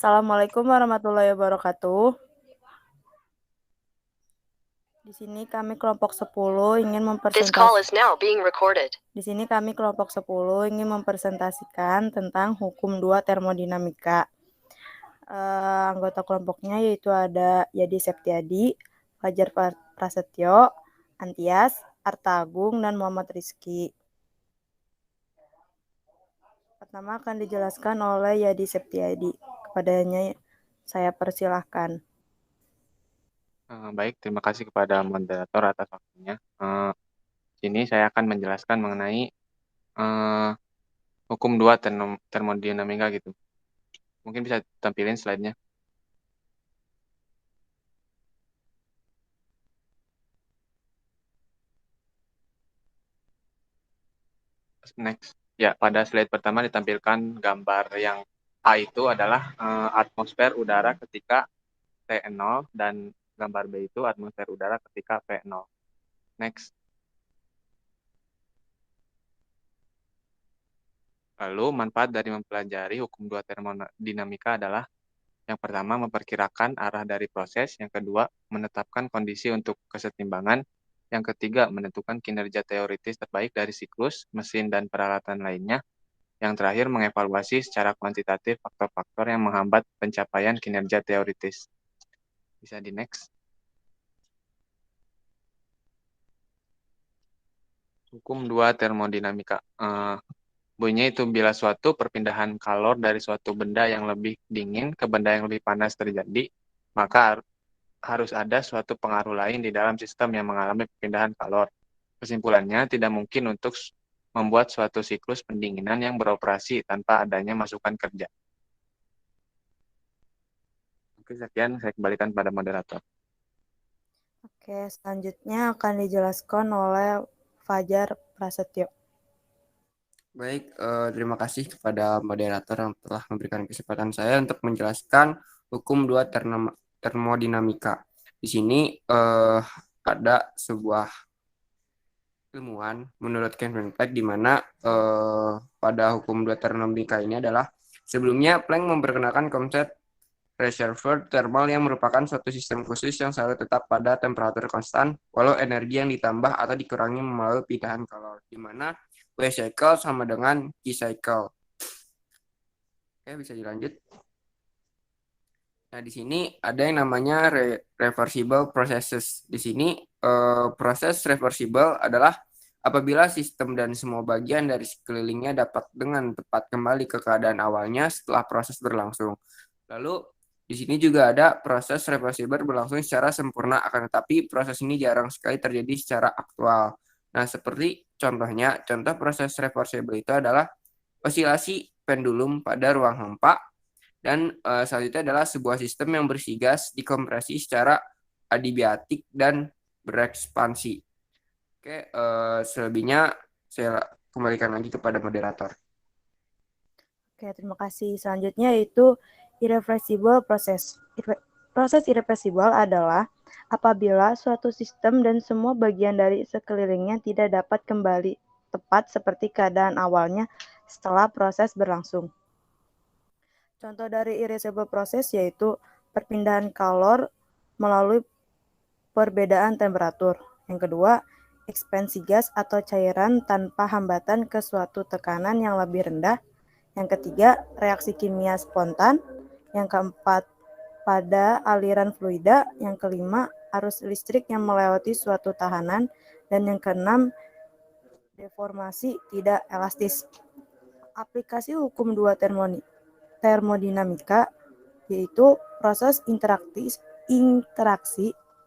Assalamualaikum warahmatullahi wabarakatuh. Di sini kami kelompok 10 ingin mempresentasikan tentang hukum 2 termodinamika. Anggota kelompoknya yaitu ada Yadi Septiadi, Fajar Prasetyo, Antias, Arta Agung, dan Muhammad Rizky. Pertama akan dijelaskan oleh Yadi Septiadi. Kepadanya saya persilahkan. Baik, terima kasih kepada moderator atas waktunya. Sini saya akan menjelaskan mengenai hukum 2 termodinamika gitu. Mungkin bisa tampilin slide-nya. Next. Ya, pada slide pertama ditampilkan gambar yang A itu adalah atmosfer udara ketika T0 dan gambar B itu atmosfer udara ketika V0. Next. Lalu manfaat dari mempelajari hukum 2 termodinamika adalah yang pertama memperkirakan arah dari proses, yang kedua menetapkan kondisi untuk kesetimbangan, yang ketiga menentukan kinerja teoritis terbaik dari siklus, mesin, dan peralatan lainnya, yang terakhir mengevaluasi secara kuantitatif faktor-faktor yang menghambat pencapaian kinerja teoritis. Bisa di next. Hukum 2 termodinamika. Bunyinya itu bila suatu perpindahan kalor dari suatu benda yang lebih dingin ke benda yang lebih panas terjadi, maka harus ada suatu pengaruh lain di dalam sistem yang mengalami perpindahan kalor. Kesimpulannya, tidak mungkin untuk membuat suatu siklus pendinginan yang beroperasi tanpa adanya masukan kerja. Oke, sekian saya kembalikan pada moderator. Oke, selanjutnya akan dijelaskan oleh Fajar Prasetyo. Baik, terima kasih kepada moderator yang telah memberikan kesempatan saya untuk menjelaskan hukum 2 termodinamika. Di sini ada sebuah ilmuwan menurut Kevin Planck di mana pada hukum 2 termodinamika ini adalah sebelumnya Planck memperkenalkan konsep reservoir thermal yang merupakan suatu sistem khusus yang selalu tetap pada temperatur konstan walau energi yang ditambah atau dikurangi melalui pindahan kalor, di mana W cycle sama dengan Q cycle. Oke, bisa dilanjut. Nah, di sini ada yang namanya reversible processes. Di sini proses reversible adalah apabila sistem dan semua bagian dari sekelilingnya dapat dengan tepat kembali ke keadaan awalnya setelah proses berlangsung. Lalu di sini juga ada proses reversible berlangsung secara sempurna, akan tetapi proses ini jarang sekali terjadi secara aktual. Nah, seperti contoh proses reversible itu adalah osilasi pendulum pada ruang hampa, dan selanjutnya adalah sebuah sistem yang bersih gas dikompresi secara adiabatik dan berekspansi. Oke, selebihnya saya kembalikan lagi kepada moderator. Oke, terima kasih. Selanjutnya yaitu irreversible process. Proses irreversible adalah apabila suatu sistem dan semua bagian dari sekelilingnya tidak dapat kembali tepat seperti keadaan awalnya setelah proses berlangsung. Contoh dari irreversible process yaitu perpindahan kalor melalui perbedaan temperatur. Yang kedua, ekspansi gas atau cairan tanpa hambatan ke suatu tekanan yang lebih rendah. Yang ketiga, reaksi kimia spontan. Yang keempat, pada aliran fluida. Yang kelima, arus listrik yang melewati suatu tahanan. Dan yang keenam, deformasi tidak elastis. Aplikasi hukum 2 termodinamika yaitu proses interaksi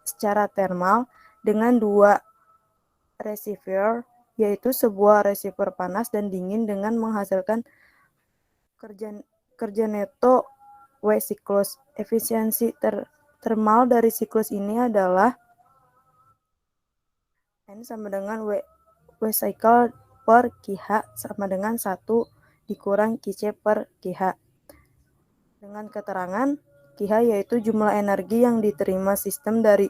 secara termal dengan dua reservoir, yaitu sebuah reservoir panas dan dingin dengan menghasilkan kerja neto W siklus. Efisiensi termal dari siklus ini adalah N sama dengan W cycle per KH sama dengan 1 dikurang QC per KH. Dengan keterangan QH yaitu jumlah energi yang diterima sistem dari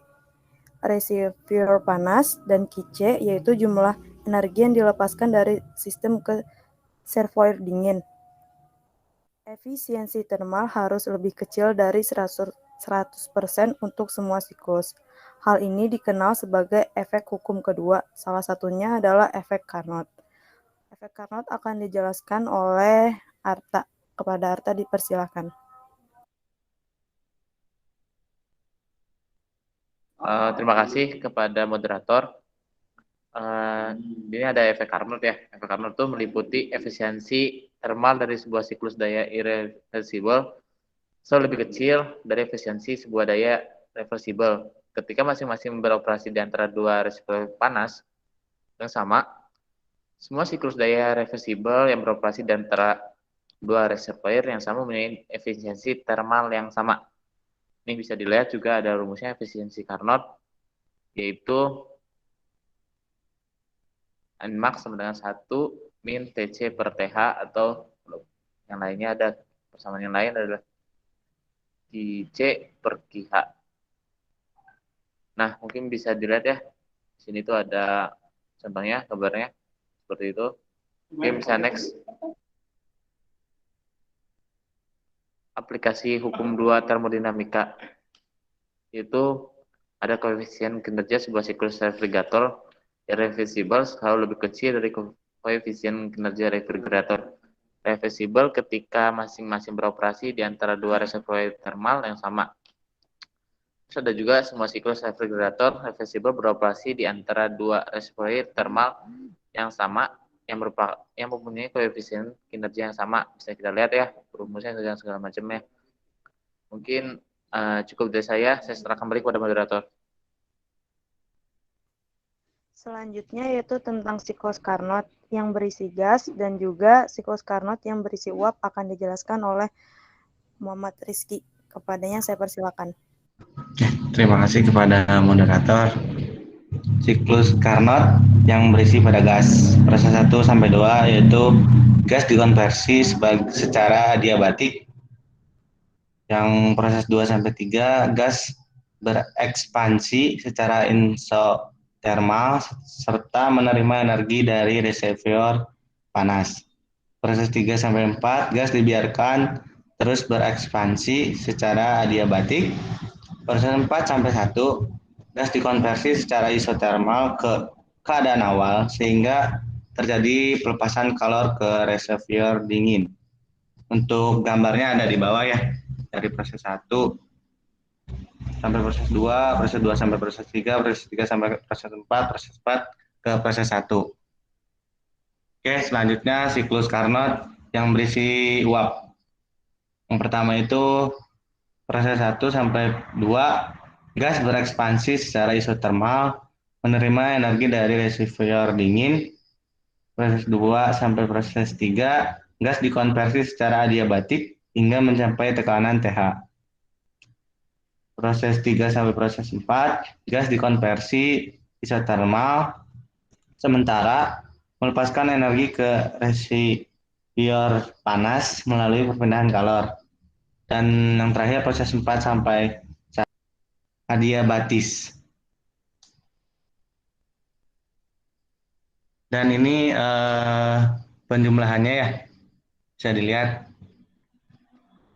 reservoir panas, dan QC yaitu jumlah energi yang dilepaskan dari sistem ke reservoir dingin. Efisiensi termal harus lebih kecil dari 100% untuk semua siklus. Hal ini dikenal sebagai efek hukum kedua, salah satunya adalah efek Carnot. Efek Carnot akan dijelaskan oleh Arta. Kepada Arta dipersilakan. Terima kasih kepada moderator. Ini ada efek Carnot ya. Efek Carnot itu meliputi efisiensi termal dari sebuah siklus daya irreversibel selalu lebih kecil dari efisiensi sebuah daya reversibel. Ketika masing-masing beroperasi di antara dua reservoir panas yang sama, semua siklus daya reversibel yang beroperasi di antara dua reservoir yang sama mempunyai efisiensi termal yang sama. Ini bisa dilihat juga ada rumusnya efisiensi Carnot, yaitu Nmax sama dengan 1 min Tc per Th, atau yang lainnya ada persamaan yang lain adalah Qc per Qh. Nah, mungkin bisa dilihat ya, di sini tuh ada contohnya, gambarnya seperti itu. Oke, bisa next. Aplikasi hukum 2 termodinamika, itu ada koefisien kinerja sebuah siklus refrigerator irreversibel selalu lebih kecil dari koefisien kinerja refrigerator reversibel ketika masing-masing beroperasi di antara dua reservoir termal yang sama. Terus ada juga semua siklus refrigerator reversibel beroperasi di antara dua reservoir termal yang sama yang mempunyai koefisien kinerja yang sama. Bisa kita lihat ya rumusnya dan segala macamnya. Mungkin cukup dari saya serahkan kembali kepada moderator. Selanjutnya yaitu tentang siklus Carnot yang berisi gas dan juga siklus Carnot yang berisi uap akan dijelaskan oleh Muhammad Rizky. Kepadanya saya persilakan. Terima kasih kepada moderator. Siklus Carnot yang berisi pada gas. Proses 1 sampai 2 yaitu gas dikonversi secara adiabatik. Yang proses 2 sampai 3 gas berekspansi secara isotermal serta menerima energi dari reservoir panas. Proses 3 sampai 4 gas dibiarkan terus berekspansi secara adiabatik. Proses 4 sampai 1 gas dikonversi secara isotermal ke keadaan awal sehingga terjadi pelepasan kalor ke reservoir dingin. Untuk gambarnya ada di bawah ya, dari proses 1 sampai proses 2, proses 2 sampai proses 3, proses 3 sampai proses 4, proses 4 ke proses 1. Oke, selanjutnya siklus Carnot yang berisi uap. Yang pertama itu proses 1 sampai 2 gas berekspansi secara isotermal menerima energi dari reservoir dingin. Proses 2 sampai proses 3 gas dikonversi secara adiabatik hingga mencapai tekanan Th. Proses 3 sampai proses 4 gas dikonversi isotermal sementara melepaskan energi ke reservoir panas melalui perpindahan kalor. Dan yang terakhir proses 4 sampai adiabatis. Dan ini penjumlahannya ya, bisa dilihat.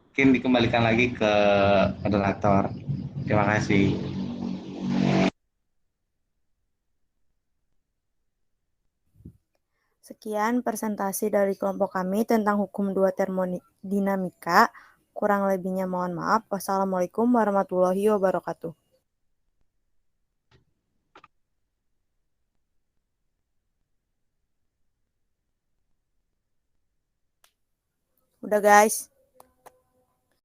Mungkin dikembalikan lagi ke moderator. Terima kasih. Sekian presentasi dari kelompok kami tentang hukum 2 termodinamika. Kurang lebihnya mohon maaf. Wassalamualaikum warahmatullahi wabarakatuh. Udah guys.